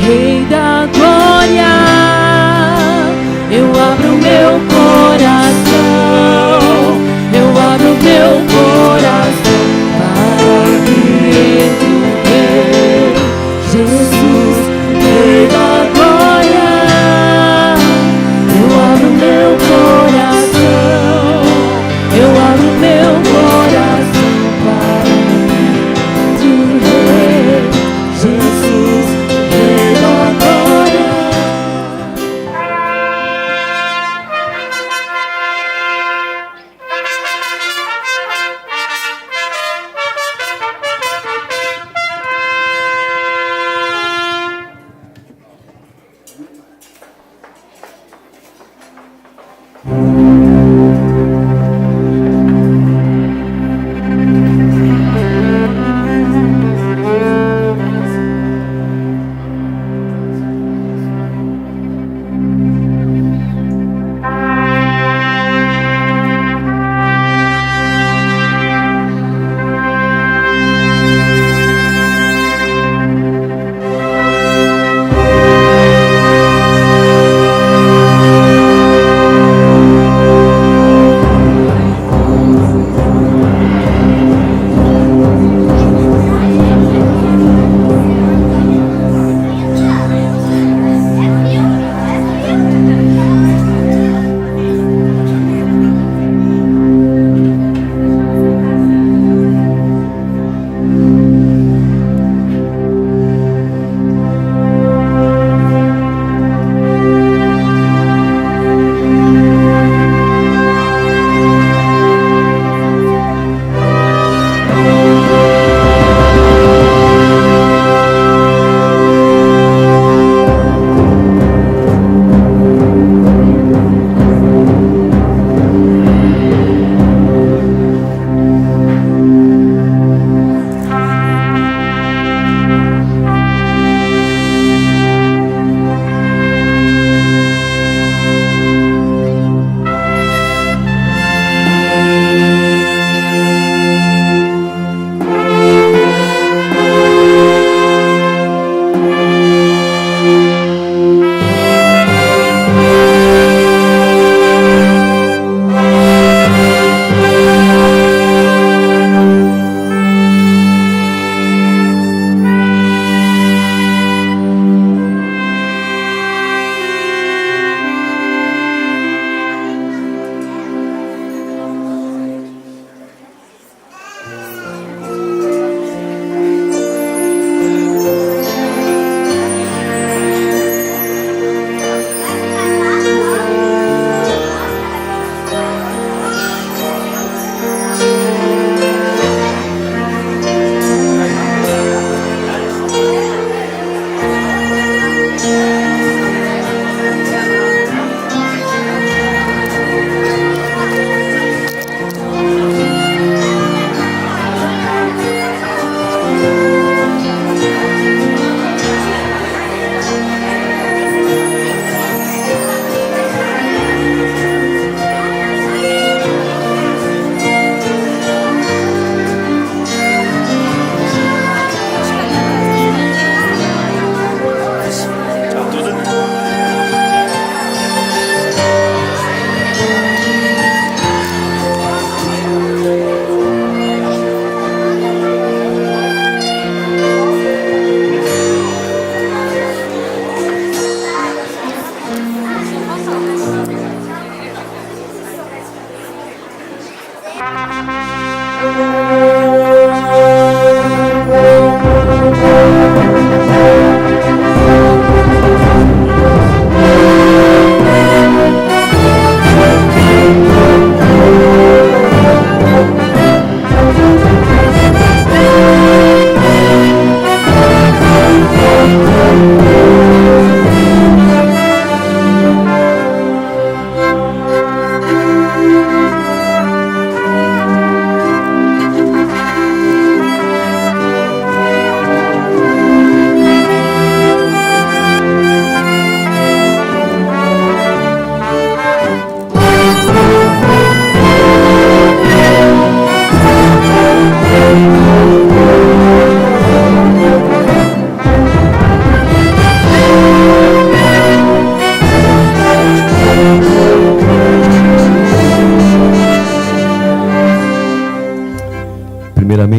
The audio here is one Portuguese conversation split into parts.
Rei da glória, eu abro meu coração, eu abro meu coração para que entre Jesus, Rei da glória, eu abro meu coração, eu abro meu coração para que Rei Jesus, Rei da glória.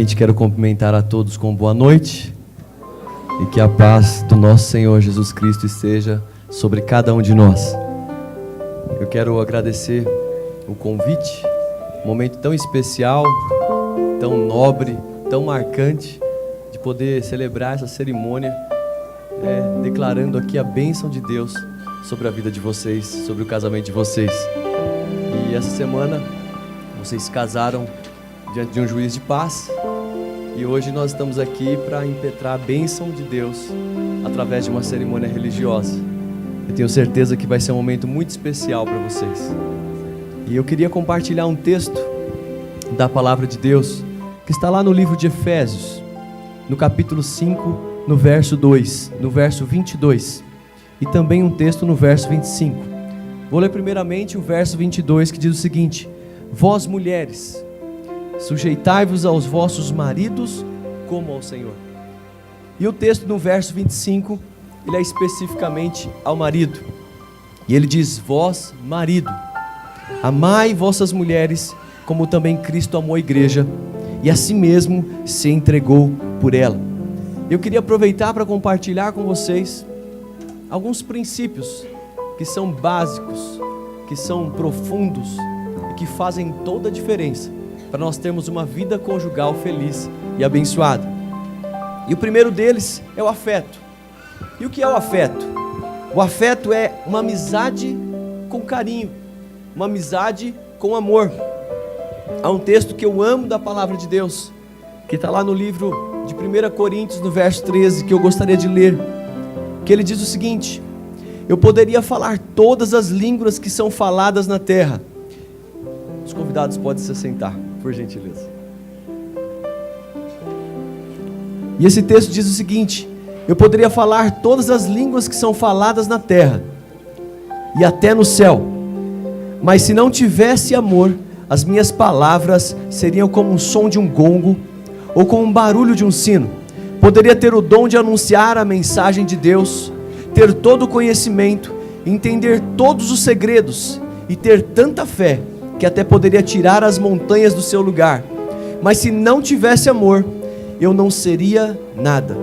Primeiramente, quero cumprimentar a todos com boa noite e que a paz do nosso Senhor Jesus Cristo esteja sobre cada um de nós. Eu quero agradecer o convite, um momento tão especial, tão nobre, tão marcante, de poder celebrar essa cerimônia, declarando aqui a bênção de Deus sobre a vida de vocês, sobre o casamento de vocês. E essa semana vocês se casaram diante de um juiz de paz, e hoje nós estamos aqui para impetrar a bênção de Deus através de uma cerimônia religiosa. Eu tenho certeza que vai ser um momento muito especial para vocês. E eu queria compartilhar um texto da palavra de Deus que está lá no livro de Efésios, no capítulo 5, no verso 2, no verso 22, e também um texto no verso 25. Vou ler primeiramente o verso 22, que diz o seguinte: Vós mulheres, sujeitai-vos aos vossos maridos como ao Senhor. E o texto no verso 25, ele é especificamente ao marido. E ele diz: Vós, marido, amai vossas mulheres, como também Cristo amou a igreja, e a si mesmo se entregou por ela. Eu queria aproveitar para compartilhar com vocês alguns princípios que são básicos, que são profundos e que fazem toda a diferença para nós termos uma vida conjugal feliz e abençoada. E o primeiro deles é o afeto. E o que é o afeto? O afeto é uma amizade com carinho, uma amizade com amor. Há um texto que eu amo da palavra de Deus, que está lá no livro de 1 Coríntios, no verso 13, que eu gostaria de ler, que ele diz o seguinte: eu poderia falar todas as línguas que são faladas na terra. Os convidados podem se assentar, por gentileza. E esse texto diz o seguinte: eu poderia falar todas as línguas que são faladas na terra e até no céu, mas se não tivesse amor, as minhas palavras seriam como um som de um gongo ou como um barulho de um sino. Poderia ter o dom de anunciar a mensagem de Deus, ter todo o conhecimento, entender todos os segredos e ter tanta fé que até poderia tirar as montanhas do seu lugar, mas se não tivesse amor, eu não seria nada.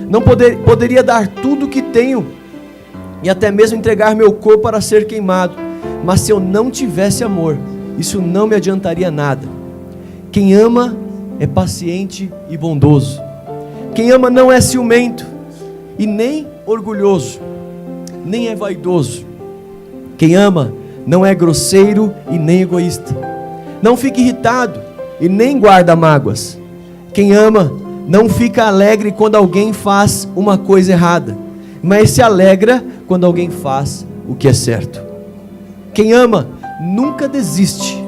Não poderia dar tudo o que tenho e até mesmo entregar meu corpo para ser queimado, mas se eu não tivesse amor, isso não me adiantaria nada. Quem ama é paciente e bondoso. Quem ama não é ciumento e nem orgulhoso, nem é vaidoso. Quem ama não é grosseiro e nem egoísta. Não fica irritado e nem guarda mágoas. Quem ama não fica alegre quando alguém faz uma coisa errada, mas se alegra quando alguém faz o que é certo. Quem ama nunca desiste,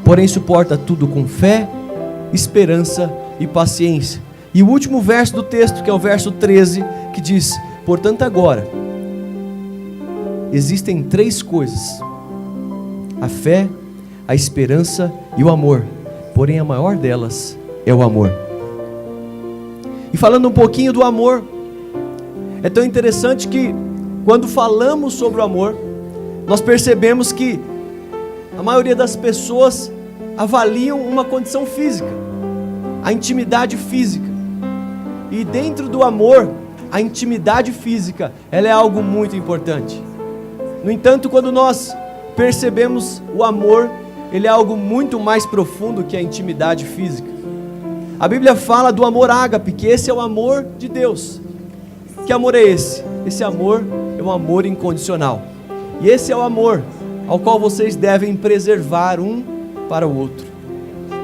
porém suporta tudo com fé, esperança e paciência. E o último verso do texto, que é o verso 13, que diz: portanto agora, existem 3 coisas: a fé, a esperança e o amor, porém a maior delas é o amor. E falando um pouquinho do amor, é tão interessante que quando falamos sobre o amor, nós percebemos que a maioria das pessoas avaliam uma condição física, a intimidade física. E dentro do amor, a intimidade física, ela é algo muito importante. No entanto, quando nós percebemos o amor, ele é algo muito mais profundo que a intimidade física. A Bíblia fala do amor ágape, que esse é o amor de Deus. Que amor é esse? Esse amor é um amor incondicional. E esse é o amor ao qual vocês devem preservar um para o outro.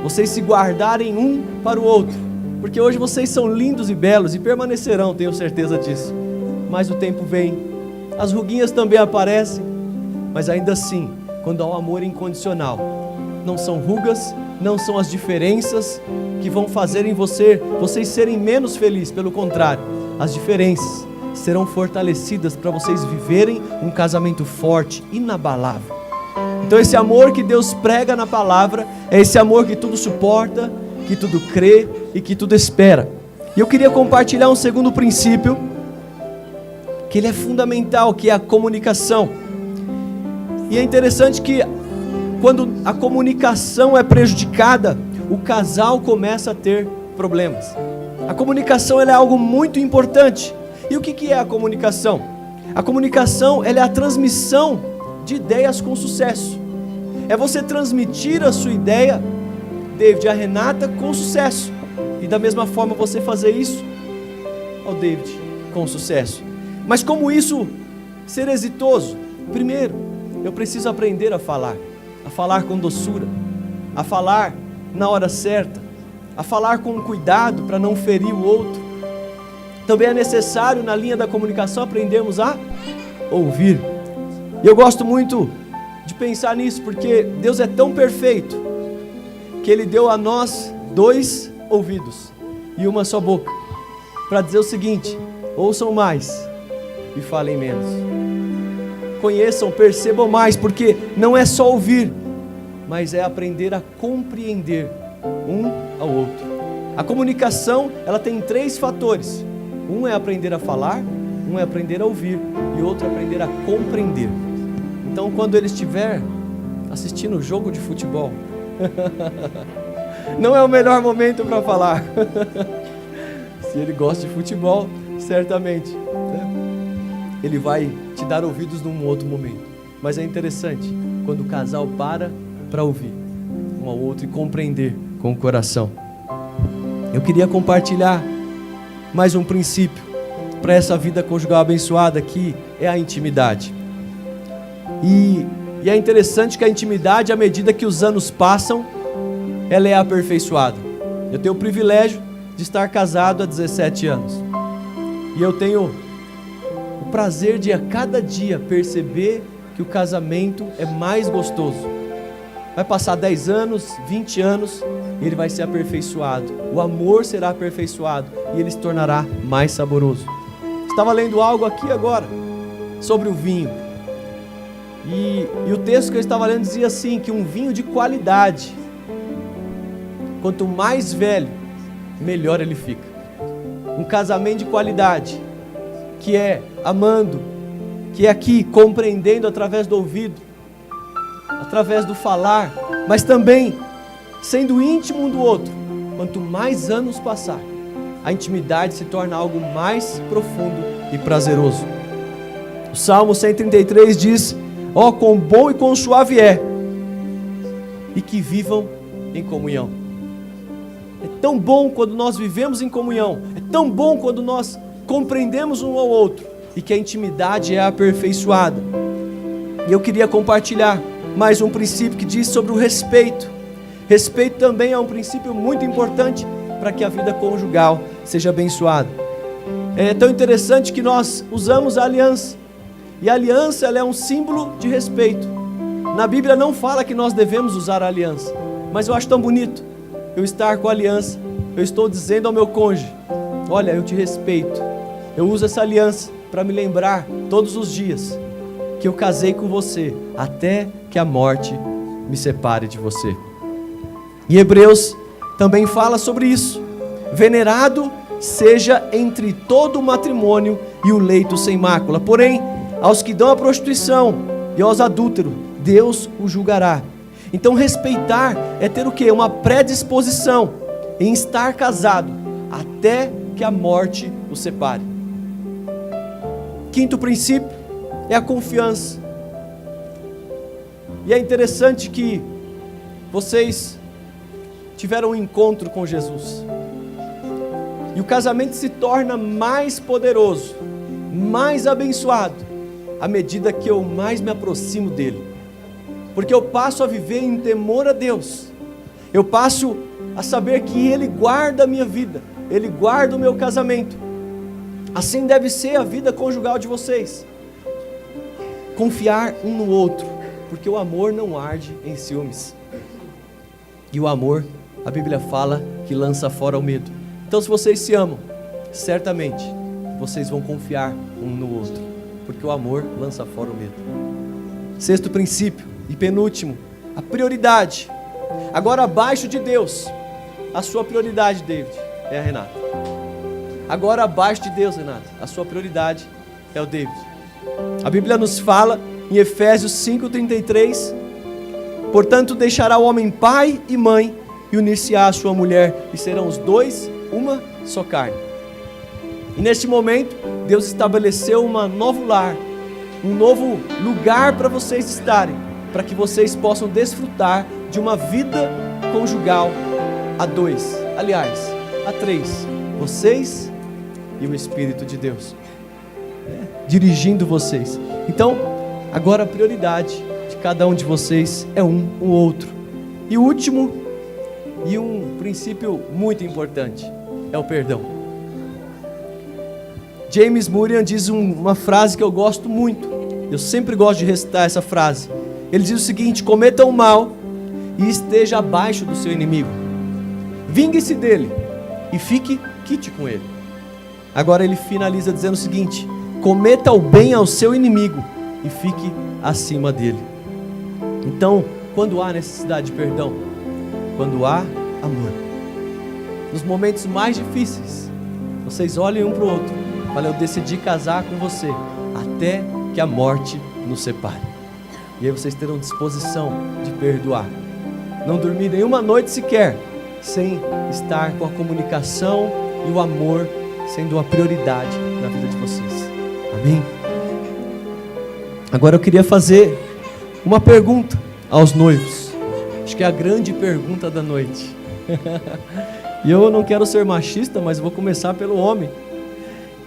Vocês se guardarem um para o outro. Porque hoje vocês são lindos e belos e permanecerão, tenho certeza disso. Mas o tempo vem, as ruguinhas também aparecem, mas ainda assim, quando há um amor incondicional, não são rugas, não são as diferenças que vão fazer em vocês serem menos felizes. Pelo contrário, as diferenças serão fortalecidas para vocês viverem um casamento forte, inabalável. Então esse amor que Deus prega na palavra é esse amor que tudo suporta, que tudo crê e que tudo espera. E eu queria compartilhar um segundo princípio, que ele é fundamental, que é a comunicação. E é interessante que quando a comunicação é prejudicada, o casal começa a ter problemas. A comunicação ela é algo muito importante. E o que é a comunicação? A comunicação ela é a transmissão de ideias com sucesso. É você transmitir a sua ideia, David, a Renata, com sucesso. E da mesma forma você fazer isso ao David, com sucesso. Mas como isso ser exitoso? Primeiro, eu preciso aprender a falar com doçura, a falar na hora certa, a falar com cuidado para não ferir o outro. Também é necessário, na linha da comunicação, aprendermos a ouvir. E eu gosto muito de pensar nisso, porque Deus é tão perfeito, que Ele deu a nós 2 ouvidos e uma só boca, para dizer o seguinte: ouçam mais e falem menos. Conheçam, percebam mais, porque não é só ouvir, mas é aprender a compreender um ao outro. A comunicação, ela tem 3 fatores. Um é aprender a falar, um é aprender a ouvir e outro é aprender a compreender. Então, quando ele estiver assistindo o jogo de futebol, não é o melhor momento para falar. Se ele gosta de futebol, certamente, né? Ele vai te dar ouvidos num outro momento. Mas é interessante quando o casal para ouvir um ao outro e compreender com o coração. Eu queria compartilhar mais um princípio para essa vida conjugal abençoada, que é a intimidade. E é interessante que a intimidade, à medida que os anos passam, ela é aperfeiçoada. Eu tenho o privilégio de estar casado há 17 anos. E eu tenho o prazer de a cada dia perceber que o casamento é mais gostoso. Vai passar 10 anos, 20 anos, e ele vai ser aperfeiçoado. O amor será aperfeiçoado e ele se tornará mais saboroso. Estava lendo algo aqui agora sobre o vinho. E o texto que eu estava lendo dizia assim, que um vinho de qualidade, quanto mais velho, melhor ele fica. Um casamento de qualidade, que é amando, que é aqui compreendendo através do ouvido, através do falar, mas também sendo íntimo um do outro. Quanto mais anos passar, a intimidade se torna algo mais profundo e prazeroso. O Salmo 133 diz: ó, quão bom e quão suave é, e que vivam em comunhão. É tão bom quando nós vivemos em comunhão, é tão bom quando nós compreendemos um ao outro, e que a intimidade é aperfeiçoada. E eu queria compartilhar mais um princípio que diz sobre o respeito. Respeito também é um princípio muito importante para que a vida conjugal seja abençoada. É tão interessante que nós usamos a aliança. E a aliança, ela é um símbolo de respeito. Na Bíblia não fala que nós devemos usar a aliança, mas eu acho tão bonito eu estar com a aliança. Eu estou dizendo ao meu cônjuge: olha, eu te respeito. Eu uso essa aliança para me lembrar todos os dias que eu casei com você, até que a morte me separe de você. E Hebreus também fala sobre isso: venerado seja entre todo o matrimônio e o leito sem mácula. Porém, aos que dão a prostituição e aos adúlteros, Deus o julgará. Então respeitar é ter o quê? Uma predisposição em estar casado até que a morte o separe. Quinto princípio é a confiança. E é interessante que vocês tiveram um encontro com Jesus. E o casamento se torna mais poderoso, mais abençoado, à medida que eu mais me aproximo dele. Porque eu passo a viver em temor a Deus. Eu passo a saber que Ele guarda a minha vida, Ele guarda o meu casamento. Assim deve ser a vida conjugal de vocês. Confiar um no outro, porque o amor não arde em ciúmes. E o amor, a Bíblia fala que lança fora o medo. Então, se vocês se amam, certamente vocês vão confiar um no outro, porque o amor lança fora o medo. Sexto princípio e penúltimo, a prioridade. Agora, abaixo de Deus, a sua prioridade, David, é a Renata. Agora, abaixo de Deus, Renata, a sua prioridade é o David. A Bíblia nos fala em Efésios 5:33: portanto deixará o homem pai e mãe, e unir-se-á a sua mulher, e serão os dois uma só carne. E neste momento, Deus estabeleceu um novo lar, um novo lugar para vocês estarem, para que vocês possam desfrutar de uma vida conjugal a dois, aliás, a três, vocês e o Espírito de Deus, dirigindo vocês. Então, agora a prioridade de cada um de vocês é o outro. E o último, e um princípio muito importante, é o perdão. James Murray diz uma frase que eu gosto muito, eu sempre gosto de recitar essa frase. Ele diz o seguinte: cometa o mal e esteja abaixo do seu inimigo, vingue-se dele e fique quite com ele. Agora ele finaliza dizendo o seguinte: cometa o bem ao seu inimigo e fique acima dele. Então, quando há necessidade de perdão, quando há amor, nos momentos mais difíceis, vocês olhem um para o outro, falem: eu decidi casar com você até que a morte nos separe. E aí vocês terão disposição de perdoar. Não dormir nenhuma noite sequer sem estar com a comunicação e o amor sendo uma prioridade na vida de vocês. Amém? Agora eu queria fazer uma pergunta aos noivos. Acho que é a grande pergunta da noite. E eu não quero ser machista, mas vou começar pelo homem.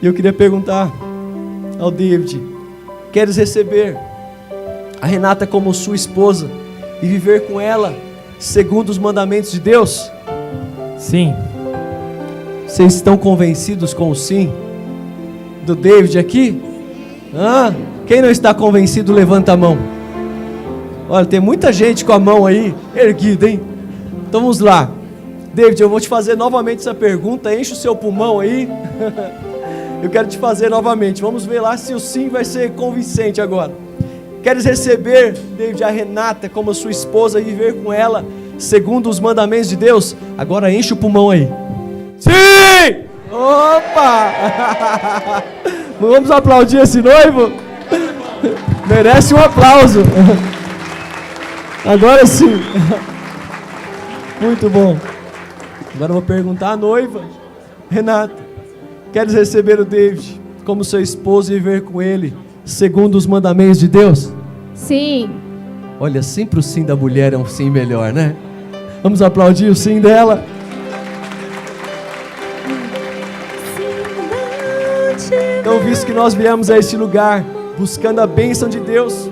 E eu queria perguntar ao David: queres receber a Renata como sua esposa e viver com ela segundo os mandamentos de Deus? Sim. Vocês estão convencidos com o sim do David aqui? Quem não está convencido, levanta a mão. Olha, tem muita gente com a mão aí erguida, hein? Então vamos lá. David, eu vou te fazer novamente essa pergunta. Enche o seu pulmão aí. Eu quero te fazer novamente. Vamos ver lá se o sim vai ser convincente agora. Queres receber, David, a Renata como sua esposa e viver com ela segundo os mandamentos de Deus? Agora enche o pulmão aí. Sim! Opa! Vamos aplaudir esse noivo? Merece um aplauso. Agora sim. Muito bom. Agora eu vou perguntar à noiva: Renata, queres receber o David como sua esposa e viver com ele segundo os mandamentos de Deus? Sim. Olha, sempre o sim da mulher é um sim melhor, né? Vamos aplaudir o sim dela. Então, visto que nós viemos a este lugar buscando a bênção de Deus,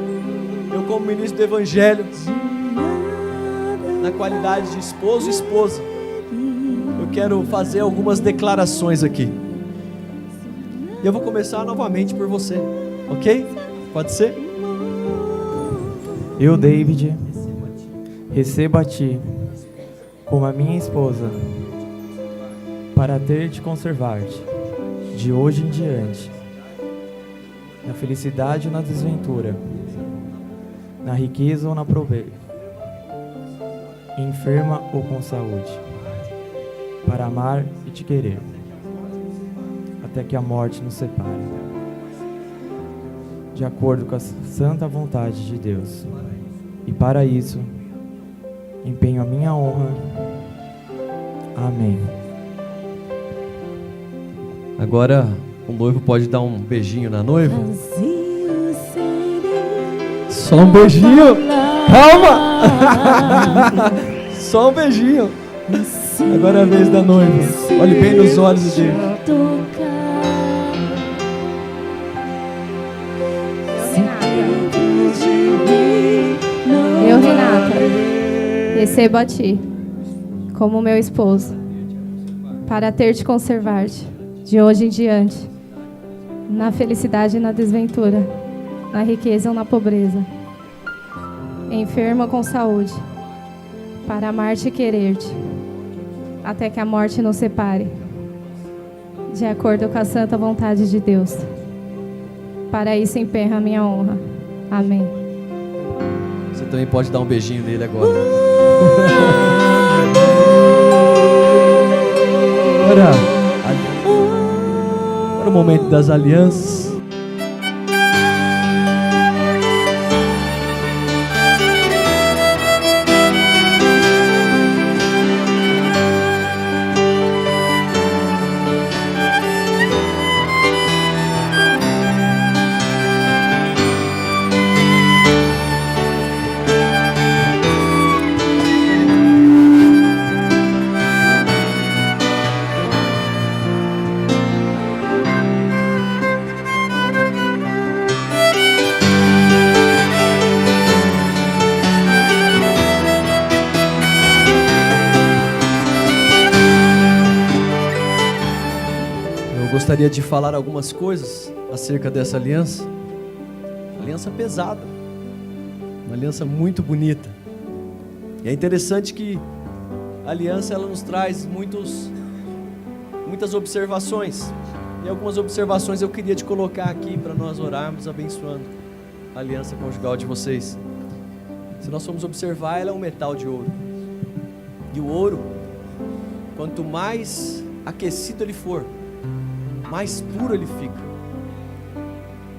eu, como ministro do Evangelho, na qualidade de esposo e esposa, eu quero fazer algumas declarações aqui. E eu vou começar novamente por você, ok? Pode ser? Eu, David, recebo a ti como a minha esposa, para ter de conservar-te de hoje em diante, na felicidade ou na desventura, na riqueza ou na pobreza, enferma ou com saúde, para amar e te querer, até que a morte nos separe, de acordo com a santa vontade de Deus. E para isso, empenho a minha honra. Amém. Agora o noivo pode dar um beijinho na noiva? Só um beijinho? Calma! Só um beijinho. Agora é a vez da noiva. Olhe bem nos olhos dele. Eu, Renata, recebo a ti como meu esposo, para ter de conservar-te de hoje em diante, na felicidade e na desventura, na riqueza ou na pobreza, enferma com saúde, para amar-te e querer-te, até que a morte nos separe, de acordo com a santa vontade de Deus. Para isso empenho a minha honra. Amém. Você também pode dar um beijinho nele agora. Agora o momento das alianças. gostaria de falar algumas coisas acerca dessa aliança. Aliança pesada, uma aliança muito bonita. E é interessante que a aliança ela nos traz muitas observações. E algumas observações eu queria te colocar aqui para nós orarmos abençoando a aliança conjugal de vocês. Se nós formos observar, ela é um metal de ouro. E o ouro, quanto mais aquecido ele for, mais puro ele fica.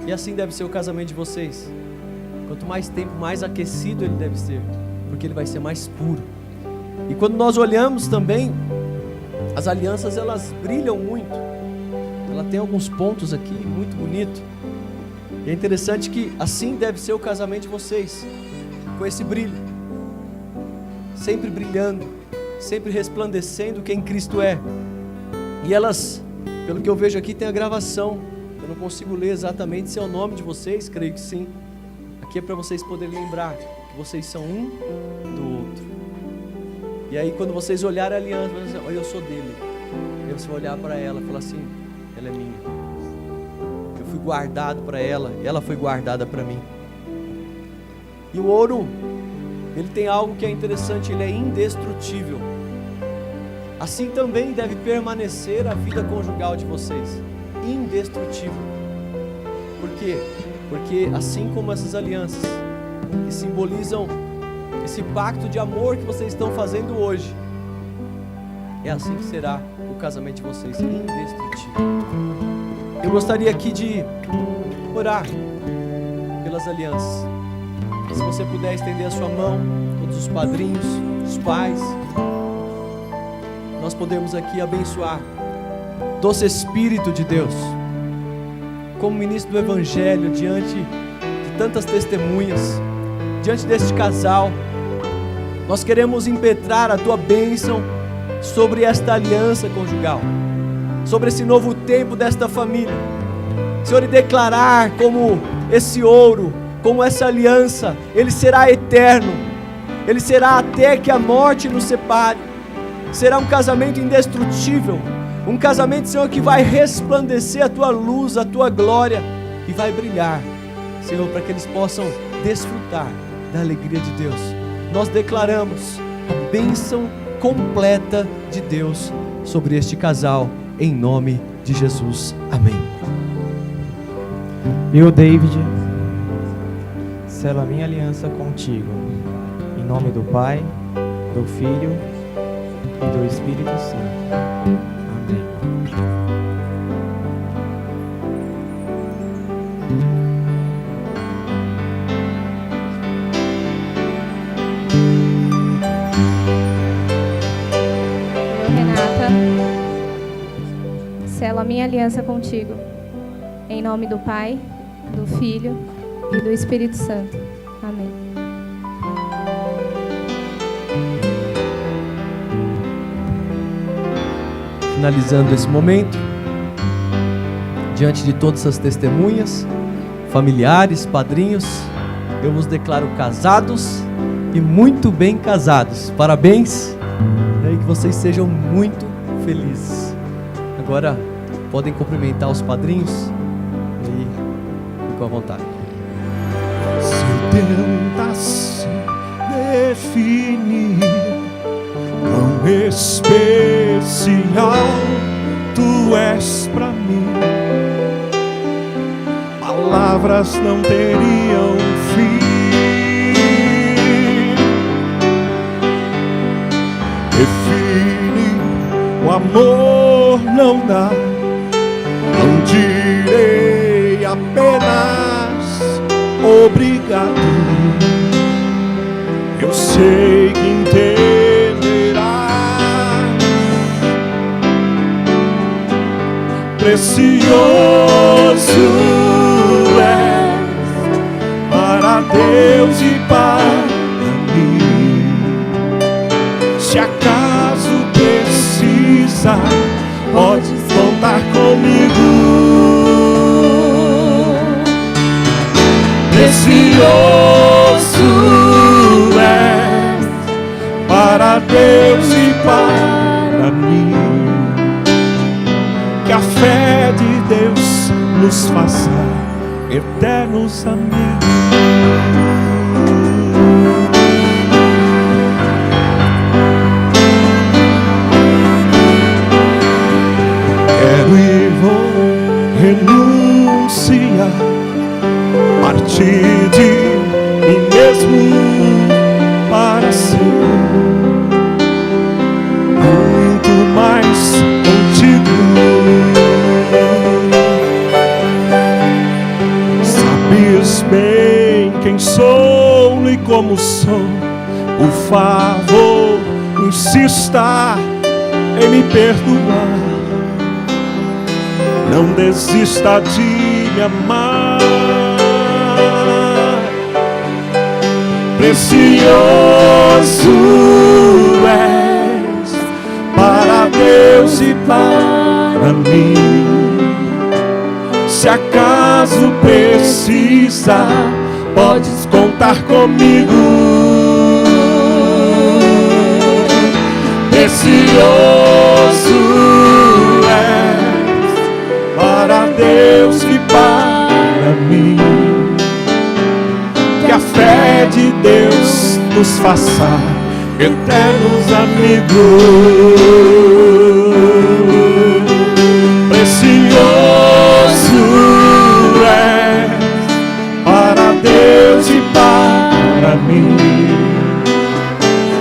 E assim deve ser o casamento de vocês. Quanto mais tempo, mais aquecido ele deve ser, porque ele vai ser mais puro. E quando nós olhamos também, as alianças elas brilham muito. Ela tem alguns pontos aqui muito bonito. E é interessante que assim deve ser o casamento de vocês, com esse brilho, sempre brilhando, sempre resplandecendo quem Cristo é. E elas, pelo que eu vejo aqui, tem a gravação. Eu não consigo ler exatamente se é o nome de vocês, creio que sim. Aqui é para vocês poderem lembrar que vocês são um do outro. E aí quando vocês olharem a aliança, vocês vão dizer, eu sou dele. Aí você vai olhar para ela e falar assim, ela é minha. Eu fui guardado para ela, ela foi guardada para mim. E o ouro, ele tem algo que é interessante, ele é indestrutível. Assim também deve permanecer a vida conjugal de vocês, indestrutível. Por quê? Porque assim como essas alianças que simbolizam esse pacto de amor que vocês estão fazendo hoje, é assim que será o casamento de vocês, indestrutível. Eu gostaria aqui de orar pelas alianças. Se você puder estender a sua mão, todos os padrinhos, os pais, nós podemos aqui abençoar. Doce Espírito de Deus, como ministro do Evangelho, diante de tantas testemunhas, diante deste casal, nós queremos impetrar a Tua bênção sobre esta aliança conjugal, sobre esse novo tempo desta família, Senhor, e declarar como esse ouro, como essa aliança, ele será eterno, ele será até que a morte nos separe, será um casamento indestrutível, um casamento, Senhor, que vai resplandecer a Tua luz, a Tua glória, e vai brilhar, Senhor, para que eles possam desfrutar da alegria de Deus. Nós declaramos a bênção completa de Deus sobre este casal, em nome de Jesus, amém. Eu, David, selo a minha aliança contigo, em nome do Pai, do Filho e do Espírito Santo. Amém. Eu, Renata, selo a minha aliança contigo, em nome do Pai, do Filho e do Espírito Santo. Amém. Finalizando esse momento, diante de todas essas testemunhas, familiares, padrinhos, eu vos declaro casados e muito bem casados. Parabéns, e que vocês sejam muito felizes. Agora podem cumprimentar os padrinhos e fiquem à vontade. Se eu tentasse definir quão especial Tu és pra mim, palavras não teriam fim. Define o amor, não dá. Não direi apenas obrigado. Eu sei que entenderás. Precioso és para Deus e para mim. Se acaso precisar, pode contar comigo. Precioso és para Deus e para mim. Que a fé de Deus nos faça eternos amigos. Quero e vou renunciar, partir de mim mesmo para ser muito mais contigo. Sabes bem quem sou e como sou. Por favor, insista em me perdoar. Não desista de me amar. Precioso és para Deus e para mim. Se acaso precisar, podes contar comigo. Precioso és para Deus e para mim. Que a fé de Deus nos faça eternos amigos. Precioso és para Deus e para mim.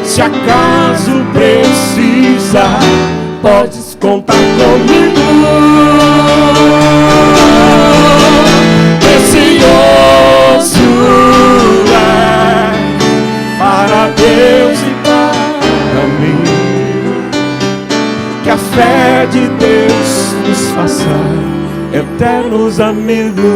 Se acaso precisar, podes contar comigo. Precioso é para Deus e para mim. Que a fé de Deus nos faça eternos amigos.